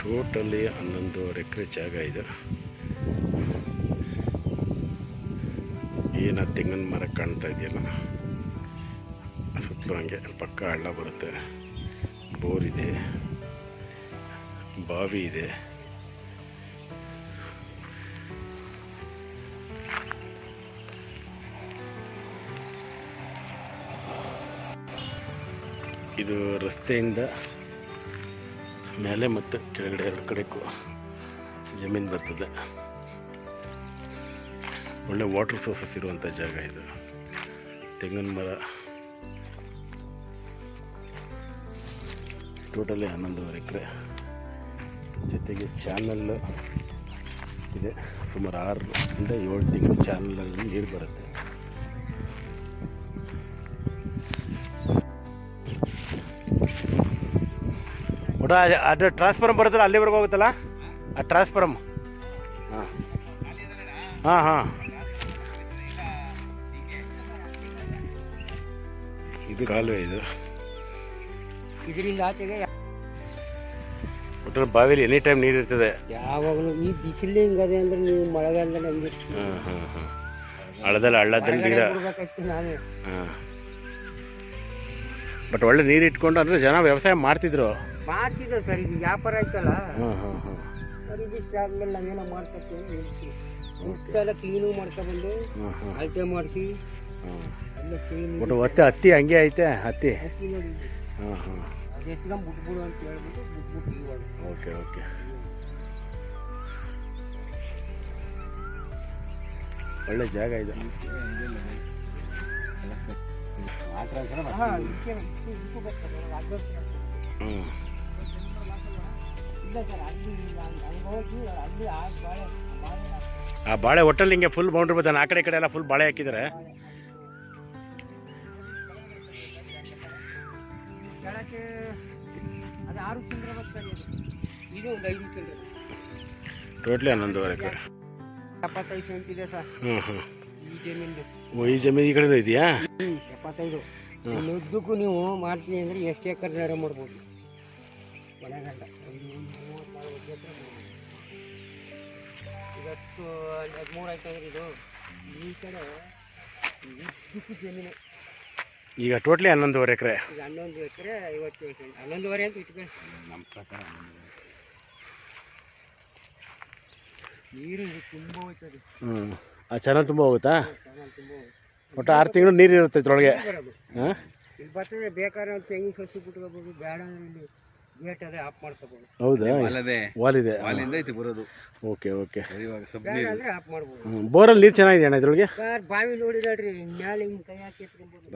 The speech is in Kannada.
ಟೋಟಲಿ 11.5 ಎಕರೆ ಜಾಗ ಇದು. ಏನು ತೆಂಗಿನ ಮರ ಕಾಣ್ತಾ ಇದೆಯಲ್ಲ, ಸುತ್ತಲೂ ಹಂಗೆ ಪಕ್ಕ ಹಳ್ಳ ಬರುತ್ತೆ, ಬೋರ್ ಇದೆ, ಬಾವಿ ಇದೆ. ಇದು ರಸ್ತೆಯಿಂದ ಮೇಲೆ ಮತ್ತು ಕೆಳಗಡೆ ಎರಡು ಕಡೆಗೂ ಜಮೀನು ಬರ್ತದೆ. ಒಳ್ಳೆ ವಾಟರ್ ಸೋರ್ಸಸ್ ಇರುವಂಥ ಜಾಗ ಇದು. ತೆಂಗಿನ ಮರ ಟೋಟಲಿ 11.5 ಎಕರೆ. ಜೊತೆಗೆ ಚಾನಲ್ ಇದೆ, ಸುಮಾರು 6 ರಿಂದ 7 ತಿಂಗಳು ಚಾನಲಲ್ಲಿ ನೀರು ಬರುತ್ತೆ. ಒಟ್ಟು ಅದು ಟ್ರಾನ್ಸ್ಫಾರ್ಮ್ ಬರುತ್ತಲ್ಲ, ಅಲ್ಲಿವರೆಗೂ ಹೋಗುತ್ತಲ್ಲ ಆ ಟ್ರಾನ್ಸ್ಫಾರ್ಮ್. ಹಾಂ ಹಾಂ ಹಾಂ ಇದು ಕಾಲುವೆ. ಇದು ಇದರಿಂದ ಆಚೆಗೆ ಒಟ್ಟು ಬಾವಿಲಿ ಎನಿ ಟೈಮ್ ನೀರು ಇರ್ತದೆ ಯಾವಾಗಲೂ. ಈ ಬಿಸಿಲು ಹಿಂಗದೆ ಅಂದ್ರೆ ನೀವು ಮಳೆಗಾಲದಲ್ಲಿ ಹಂಗೆ. ಹಾಂ ಹಾಂ ಹಾಂ ಹಳ್ಳದಲ್ಲಿ ನೀರು. ನಾನು ಹಾಂ, ಬಟ್ ಒಳ್ಳೆ ನೀರು ಇಟ್ಕೊಂಡು ಅಂದರೆ ಜನ ವ್ಯವಸಾಯ ಮಾಡ್ತಿದ್ರು ಸರ್. ಇದು ವ್ಯಾಪಾರ ಆಯ್ತಲ್ಲ, ಹಾಂ ಹಾಂ ಹಾಂ ಸರ್. ಇದಿಷ್ಟ ಆದ್ಮೇಲೆ ನಾವೇನೋ ಮಾಡ್ಕೊತೀವಿ, ಇಷ್ಟೆಲ್ಲ ಕ್ಲೀನು ಮಾಡ್ಕೊಬಂದು ಅಳತೆ ಮಾಡಿಸಿ ಎಲ್ಲ ಕ್ಲೀನ್. ಬಟ್ ಒತ್ತೆ ಹತ್ತಿ ಹಂಗೆ ಐತೆ, ಹತ್ತಿ ನೋಡಿ. ಹಾಂ ಹಾಂ ಅದು ಎತ್ಕೊಂಡು ಬಿಟ್ಬಿಡು ಅಂತ ಹೇಳ್ಬಿಟ್ಟು ಬಿಟ್ಬಿಟ್ಟು ಇವಾಗ. Okay okay. ಒಳ್ಳೆ ಜಾಗ ಇದು. ಹ್ಞೂ ಆ ಬಾಳೆ ಒಟ್ಟಲ್ಲಿ ಹಿಂಗೆ ಫುಲ್ ಬೌಂಡ್ರಿ ಬದ್ದಾನೆ. ಆ ಕಡೆ ಈ ಕಡೆ ಎಲ್ಲ ಫುಲ್ ಬಾಳೆ ಹಾಕಿದ್ದಾರೆ. ಅದು 6 ಚಿಲ್ಲರೆ ಬರ್ತಾರೆ. ಇದು ಒಂದು 5 ಚಿಲ್ಲರೆ. ಟೋಟ್ಲಿ 11.5 ಎಕರೆ. 75 ಸೆಂಟ್ ಇದೆ ಸರ್. ಹ್ಞೂ ಹ್ಞೂ. ಈ ಜಮೀನು ಈ ಜಮೀನು ಈ ಕಡೆ ಇದೆಯಾ? 75. ಉದ್ದಕ್ಕೂ ನೀವು ಮಾಡ್ತೀನಿ ಅಂದರೆ ಎಷ್ಟು ಎಕರೆ ನೇರ ಮಾಡ್ಬೋದು. ಮಳೆಗಂಡ ಒಂದು 34 ಎಕರೆ ಮಾಡ್ಬೋದು. ಇವತ್ತು 13 ಆಯ್ತು ಅಂದ್ರೆ ಇದು ಈ ಕಡೆ ಉದ್ದಕ್ಕೂ ಜಮೀನು. ಈಗ ಟೋಟ್ಲಿ 11.5 ಎಕರೆ. ಈಗ 11 ಎಕರೆ 57 ಸೆಂಟ್. 11.5 ಅಂತ ಇಟ್ಕೊಳ್ಳಿ. ನಮ್ಮ ಪ್ರಕಾರ ನೀರು ತುಂಬ ಹೋಯ್ತದೆ. ಹ್ಞೂ, ಆ ಚಾನಲ್ ತುಂಬ ಹೋಗುತ್ತಾ? ಚಾನಲ್ ತುಂಬ ಒಟ್ಟು 6 ತಿಂಗಳು ನೀರು ಇರುತ್ತೆ ಇದ್ರೊಳಗೆ. ಹಾಂ, ಇಲ್ಲಿ ಬರ್ತದೆ. ಬೇಕಾದ್ರೆ ಒಂದು ತೆಂಗಿನ ಸಸಿ ಬಿಟ್ಕೋಬೋದು, ಬೇಡ ಇಲ್ಲಿ ಗೇಟ್ ಅದೇ ಆಫ್ ಮಾಡ್ಕೋಬೋದು. ಹೌದಾ? ವಾಲ್ ಇದೆ, ವಾಲಿಂದ ಐತಿ ಬರೋದು. Okay okay. ಬೇಡ ಅಂದರೆ ಆಫ್ ಮಾಡ್ಬೋದು. ಬೋರಲ್ಲಿ ನೀರು ಚೆನ್ನಾಗಿದೆ ಅಣ್ಣ ಇದ್ರೊಳಗೆ. ಸರ್ ಬಾವಿ ನೋಡಿದ್ರಿ, ಮ್ಯಾಲೆ ಹಿಂಗೆ ಕೈ ಹಾಕಿ ಎತ್ಕೊಬೋದು.